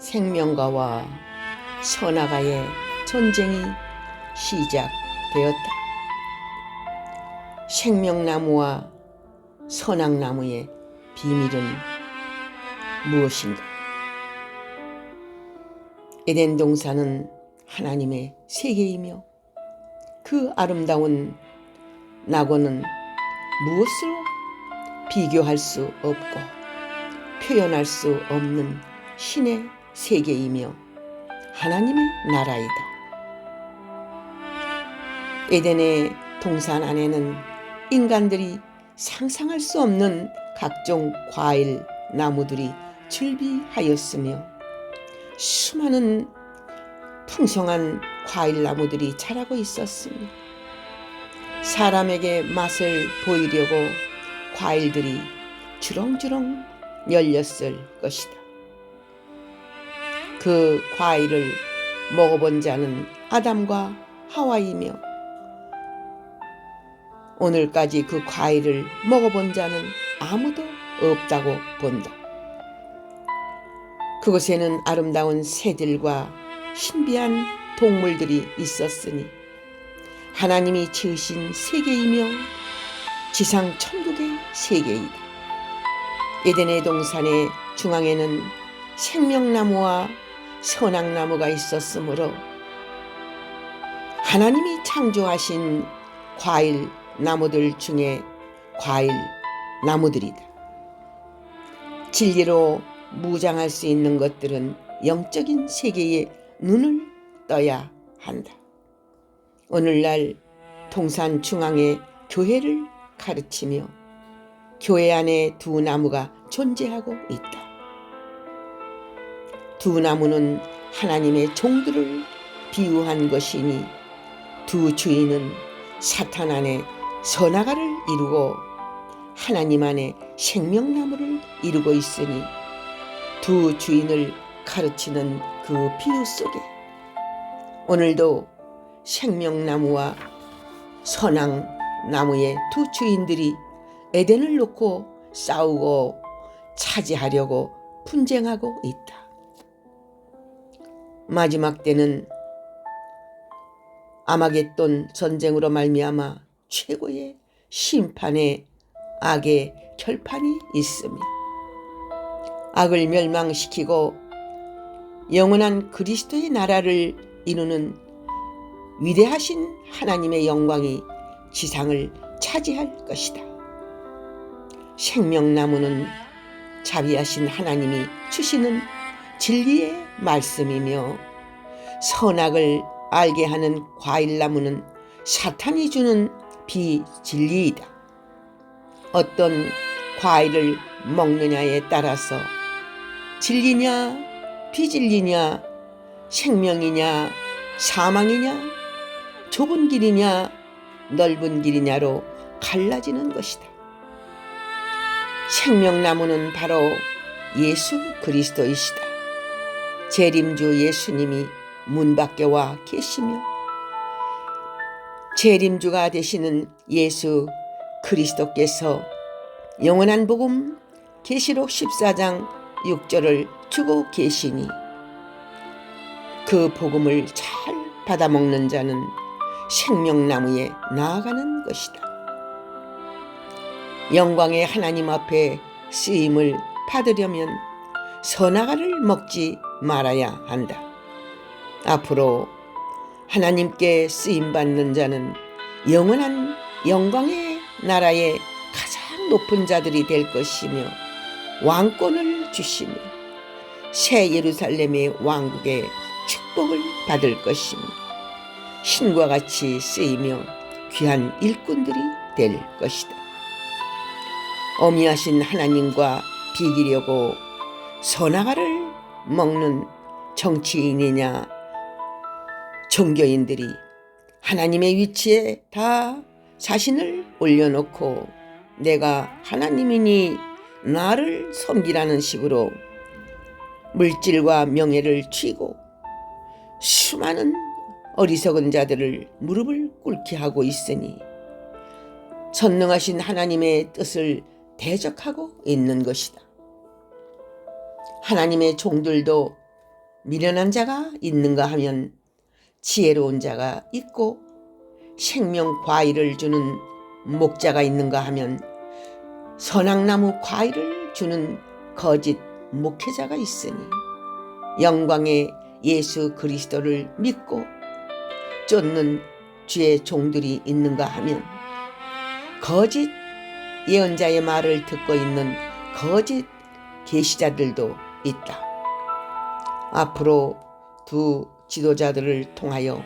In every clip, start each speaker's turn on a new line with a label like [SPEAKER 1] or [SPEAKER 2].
[SPEAKER 1] 생명가와 선악가의 전쟁이 시작되었다. 생명나무와 선악나무의 비밀은 무엇인가? 에덴 동산은 하나님의 세계이며 그 아름다운 낙원은 무엇으로 비교할 수 없고 표현할 수 없는 신의 세계이며 하나님의 나라이다. 에덴의 동산 안에는 인간들이 상상할 수 없는 각종 과일 나무들이 즐비하였으며 수많은 풍성한 과일 나무들이 자라고 있었으며 사람에게 맛을 보이려고 과일들이 주렁주렁 열렸을 것이다. 그 과일을 먹어본 자는 아담과 하와이며 오늘까지 그 과일을 먹어본 자는 아무도 없다고 본다. 그곳에는 아름다운 새들과 신비한 동물들이 있었으니 하나님이 지으신 세계이며 지상 천국의 세계이다. 에덴의 동산의 중앙에는 생명나무와 선악나무가 있었으므로 하나님이 창조하신 과일 나무들 중에 과일 나무들이다. 진리로 무장할 수 있는 것들은 영적인 세계에 눈을 떠야 한다. 오늘날 동산 중앙에 교회를 가르치며 교회 안에 두 나무가 존재하고 있다. 두 나무는 하나님의 종들을 비유한 것이니 두 주인은 사탄 안에 선악가를 이루고 하나님 안에 생명나무를 이루고 있으니 두 주인을 가르치는 그 비유 속에 오늘도 생명나무와 선악나무의 두 주인들이 에덴을 놓고 싸우고 차지하려고 분쟁하고 있다. 마지막 때는 아마겟돈 전쟁으로 말미암아 최고의 심판의 악의 결판이 있으며 악을 멸망시키고 영원한 그리스도의 나라를 이루는 위대하신 하나님의 영광이 지상을 차지할 것이다. 생명나무는 자비하신 하나님이 주시는 진리의 말씀이며 선악을 알게 하는 과일나무는 사탄이 주는 비진리이다. 어떤 과일을 먹느냐에 따라서 진리냐 비진리냐 생명이냐 사망이냐 좁은 길이냐 넓은 길이냐로 갈라지는 것이다. 생명나무는 바로 예수 그리스도이시다. 재림주 예수님이 문 밖에 와 계시며 재림주가 되시는 예수 그리스도께서 영원한 복음 계시록 14장 6절을 주고 계시니 그 복음을 잘 받아먹는 자는 생명나무에 나아가는 것이다. 영광의 하나님 앞에 쓰임을 받으려면 선악과를 먹지 말아야 한다. 앞으로 하나님께 쓰임받는 자는 영원한 영광의 나라의 가장 높은 자들이 될 것이며 왕권을 주시며 새 예루살렘의 왕국의 축복을 받을 것이며 신과 같이 쓰이며 귀한 일꾼들이 될 것이다. 어미하신 하나님과 비기려고 선악과를 먹는 정치인이냐 종교인들이 하나님의 위치에 다 자신을 올려놓고 내가 하나님이니 나를 섬기라는 식으로 물질과 명예를 쥐고 수많은 어리석은 자들을 무릎을 꿇게 하고 있으니 전능하신 하나님의 뜻을 대적하고 있는 것이다. 하나님의 종들도 미련한 자가 있는가 하면 지혜로운 자가 있고, 생명 과일을 주는 목자가 있는가 하면 선악나무 과일을 주는 거짓 목회자가 있으니, 영광의 예수 그리스도를 믿고 쫓는 주의 종들이 있는가 하면 거짓 예언자의 말을 듣고 있는 거짓 계시자들도 있다. 앞으로 두 지도자들을 통하여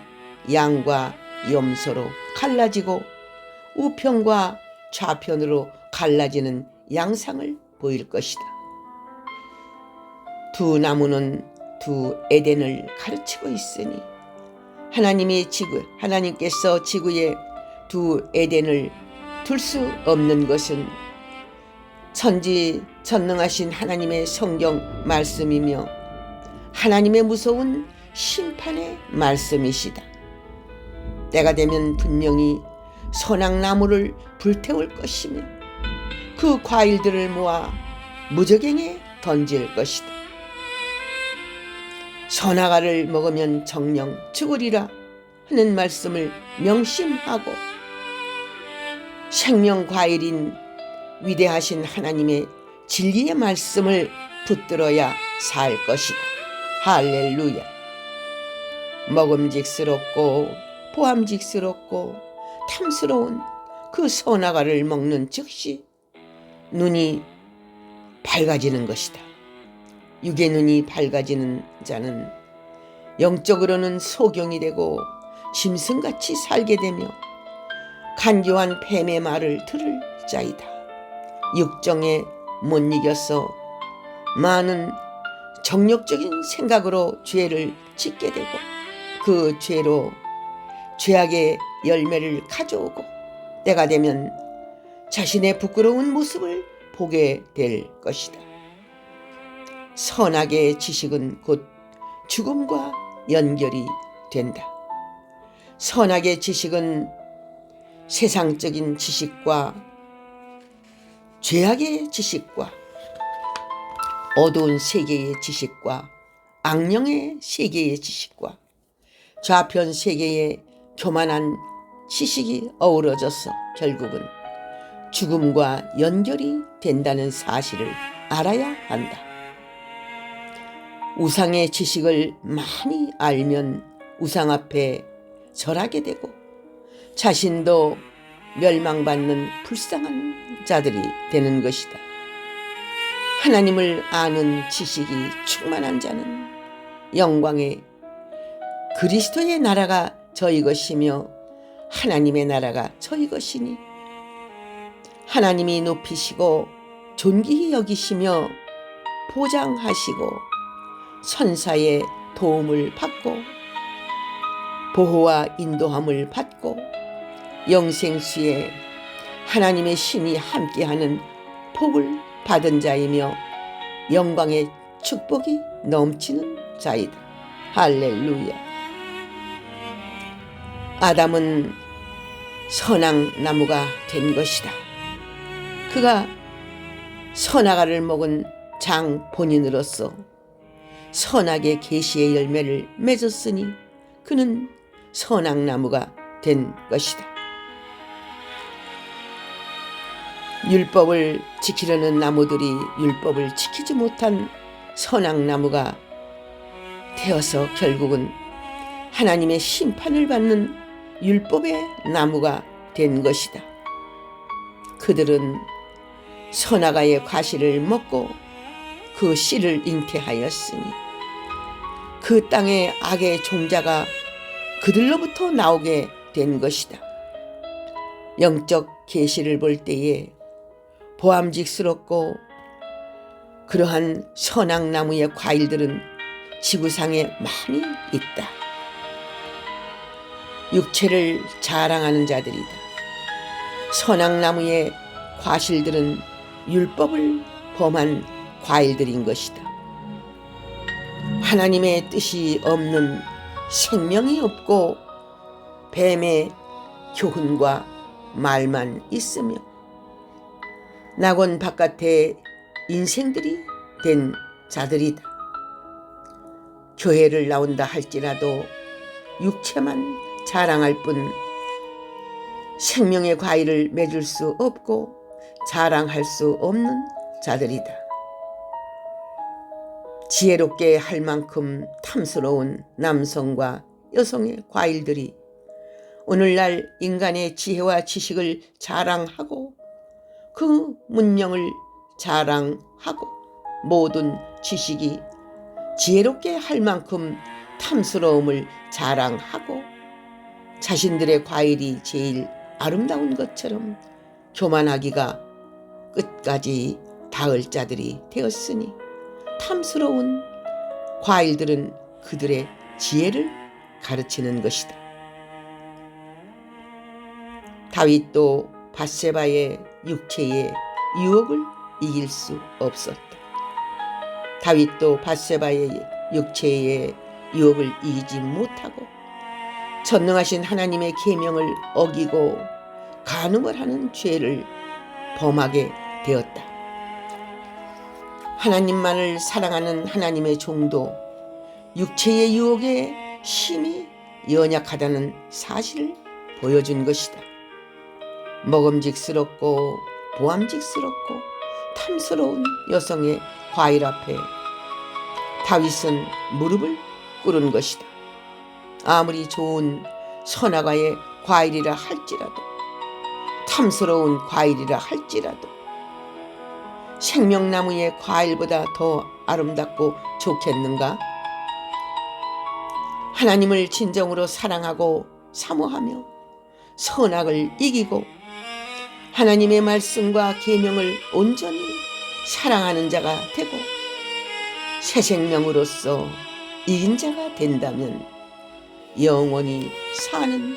[SPEAKER 1] 양과 염소로 갈라지고 우편과 좌편으로 갈라지는 양상을 보일 것이다. 두 나무는 두 에덴을 가르치고 있으니, 하나님께서 지구에 두 에덴을 둘 수 없는 것은 천지전능하신 하나님의 성경 말씀이며 하나님의 무서운 심판의 말씀이시다. 때가 되면 분명히 선악나무를 불태울 것이며 그 과일들을 모아 무저갱에 던질 것이다. 선악과를 먹으면 정령 죽으리라 하는 말씀을 명심하고 생명과일인 위대하신 하나님의 진리의 말씀을 붙들어야 살 것이다. 할렐루야. 먹음직스럽고 보암직스럽고 탐스러운 그 선악과를 먹는 즉시 눈이 밝아지는 것이다. 육의 눈이 밝아지는 자는 영적으로는 소경이 되고 짐승같이 살게 되며 간교한 뱀의 말을 들을 자이다. 육정에 못 이겨서 많은 정욕적인 생각으로 죄를 짓게 되고 그 죄로 죄악의 열매를 가져오고 때가 되면 자신의 부끄러운 모습을 보게 될 것이다. 선악의 지식은 곧 죽음과 연결이 된다. 선악의 지식은 세상적인 지식과 죄악의 지식과 어두운 세계의 지식과 악령의 세계의 지식과 좌편 세계의 교만한 지식이 어우러져서 결국은 죽음과 연결이 된다는 사실을 알아야 한다. 우상의 지식을 많이 알면 우상 앞에 절하게 되고 자신도 멸망받는 불쌍한 자들이 되는 것이다. 하나님을 아는 지식이 충만한 자는 영광의 그리스도의 나라가 저희 것이며 하나님의 나라가 저희 것이니 하나님이 높이시고 존귀히 여기시며 보장하시고 선사의 도움을 받고 보호와 인도함을 받고 영생수에 하나님의 신이 함께하는 복을 받은 자이며 영광의 축복이 넘치는 자이다. 할렐루야. 아담은 선악나무가 된 것이다. 그가 선악과를 먹은 장 본인으로서 선악의 계시의 열매를 맺었으니 그는 선악나무가 된 것이다. 율법을 지키려는 나무들이 율법을 지키지 못한 선악나무가 되어서 결국은 하나님의 심판을 받는 율법의 나무가 된 것이다. 그들은 선악과의 과실을 먹고 그 씨를 잉태하였으니 그 땅의 악의 종자가 그들로부터 나오게 된 것이다. 영적 계시를 볼 때에 보암직스럽고 그러한 선악나무의 과일들은 지구상에 많이 있다. 육체를 자랑하는 자들이다. 선악나무의 과실들은 율법을 범한 과일들인 것이다. 하나님의 뜻이 없는 생명이 없고 뱀의 교훈과 말만 있으며 낙원 바깥에 인생들이 된 자들이다. 교회를 나온다 할지라도 육체만 자랑할 뿐 생명의 과일을 맺을 수 없고 자랑할 수 없는 자들이다. 지혜롭게 할 만큼 탐스러운 남성과 여성의 과일들이 오늘날 인간의 지혜와 지식을 자랑하고 그 문명을 자랑하고 모든 지식이 지혜롭게 할 만큼 탐스러움을 자랑하고 자신들의 과일이 제일 아름다운 것처럼 교만하기가 끝까지 닿을 자들이 되었으니 탐스러운 과일들은 그들의 지혜를 가르치는 것이다. 다윗도 밧세바의 육체의 유혹을 이길 수 없었다. 다윗도 밧세바의 육체의 유혹을 이기지 못하고 전능하신 하나님의 계명을 어기고 간음을 하는 죄를 범하게 되었다. 하나님만을 사랑하는 하나님의 종도 육체의 유혹에 심히 연약하다는 사실을 보여준 것이다. 먹음직스럽고 보암직스럽고 탐스러운 여성의 과일 앞에 다윗은 무릎을 꿇은 것이다. 아무리 좋은 선악과의 과일이라 할지라도 탐스러운 과일이라 할지라도 생명나무의 과일보다 더 아름답고 좋겠는가? 하나님을 진정으로 사랑하고 사모하며 선악을 이기고 하나님의 말씀과 계명을 온전히 사랑하는 자가 되고 새 생명으로서 이긴 자가 된다면 영원히 사는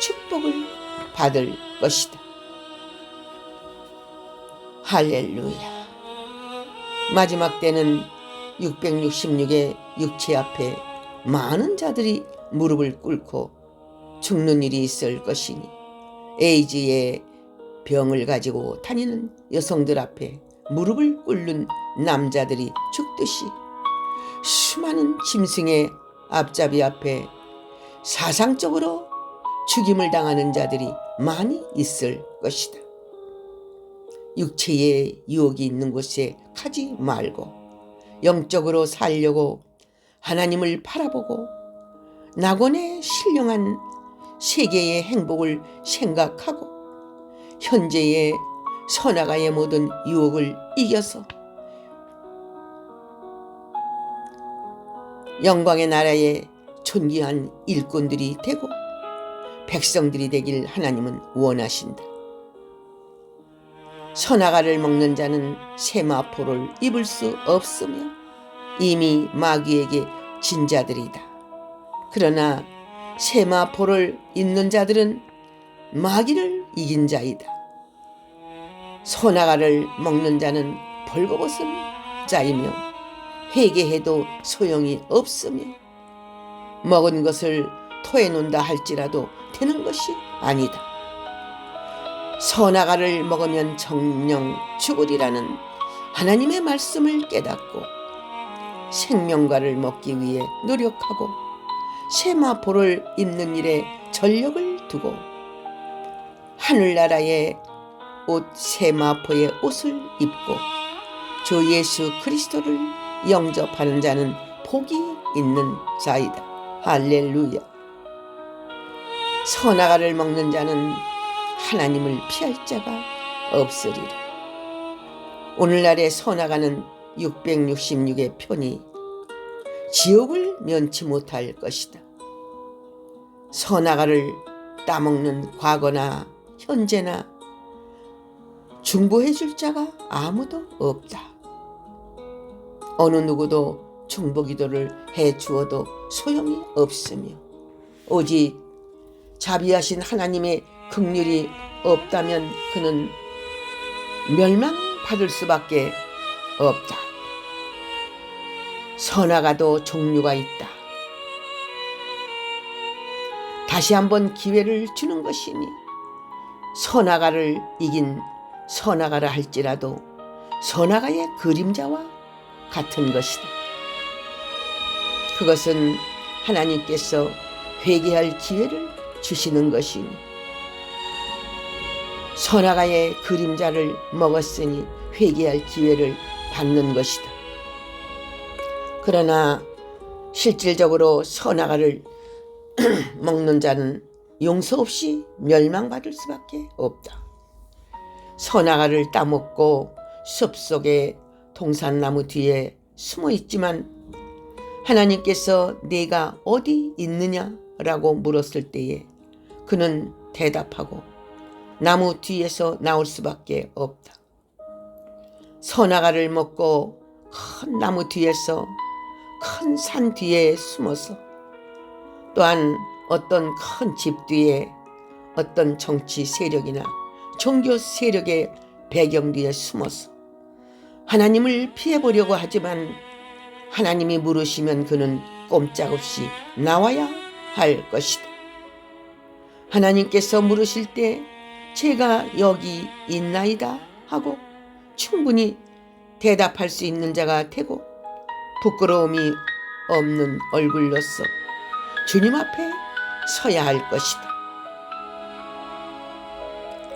[SPEAKER 1] 축복을 받을 것이다. 할렐루야. 마지막 때는 666의 육체 앞에 많은 자들이 무릎을 꿇고 죽는 일이 있을 것이니 에이즈의 병을 가지고 다니는 여성들 앞에 무릎을 꿇는 남자들이 죽듯이 수많은 짐승의 앞잡이 앞에 사상적으로 죽임을 당하는 자들이 많이 있을 것이다. 육체의 유혹이 있는 곳에 가지 말고 영적으로 살려고 하나님을 바라보고 낙원의 신령한 세계의 행복을 생각하고 현재의 선악과의 모든 유혹을 이겨서 영광의 나라의 존귀한 일꾼들이 되고 백성들이 되길 하나님은 원하신다. 선악과를 먹는 자는 세마포를 입을 수 없으며 이미 마귀에게 진 자들이다. 그러나 세마포를 입는 자들은 마귀를 이긴 자이다. 선악과를 먹는 자는 벌거벗은 자이며 회개해도 소용이 없으며 먹은 것을 토해놓는다 할지라도 되는 것이 아니다. 선악과를 먹으면 정령 죽으리라는 하나님의 말씀을 깨닫고 생명과를 먹기 위해 노력하고 세마포를 입는 일에 전력을 두고 하늘나라의 옷 세마포의 옷을 입고 주 예수 그리스도를 영접하는 자는 복이 있는 자이다. 할렐루야. 선악과를 먹는 자는 하나님을 피할 자가 없으리라. 오늘날의 선악과는 666의 편이 지옥을 면치 못할 것이다. 선악과를 따먹는 과거나 현재나 중보해 줄 자가 아무도 없다. 어느 누구도 중보기도를 해 주어도 소용이 없으며 오직 자비하신 하나님의 긍휼이 없다면 그는 멸망받을 수밖에 없다. 선악과도 종류가 있다. 다시 한번 기회를 주는 것이니 선악과를 이긴 선악과라 할지라도 선악과의 그림자와 같은 것이다. 그것은 하나님께서 회개할 기회를 주시는 것이니 선악과의 그림자를 먹었으니 회개할 기회를 받는 것이다. 그러나 실질적으로 선악과를 먹는 자는 용서 없이 멸망받을 수밖에 없다. 선악과를 따먹고 숲속에 동산나무 뒤에 숨어 있지만 하나님께서 네가 어디 있느냐라고 물었을 때에 그는 대답하고 나무 뒤에서 나올 수밖에 없다. 선악과를 먹고 큰 나무 뒤에서 큰 산 뒤에 숨어서 또한 어떤 큰 집 뒤에 어떤 정치 세력이나 종교 세력의 배경 뒤에 숨어서 하나님을 피해보려고 하지만 하나님이 물으시면 그는 꼼짝없이 나와야 할 것이다. 하나님께서 물으실 때 제가 여기 있나이다 하고 충분히 대답할 수 있는 자가 되고 부끄러움이 없는 얼굴로서 주님 앞에 서야 할 것이다.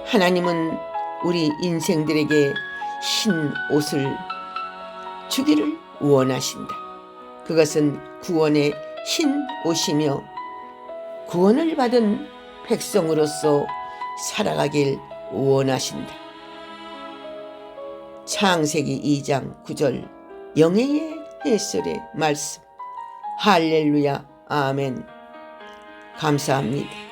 [SPEAKER 1] 하나님은 우리 인생들에게 흰 옷을 주기를 원하신다. 그것은 구원의 흰 옷이며 구원을 받은 백성으로서 살아가길 원하신다. 창세기 2장 9절 영예의 해설의 말씀. 할렐루야 아멘. 감사합니다.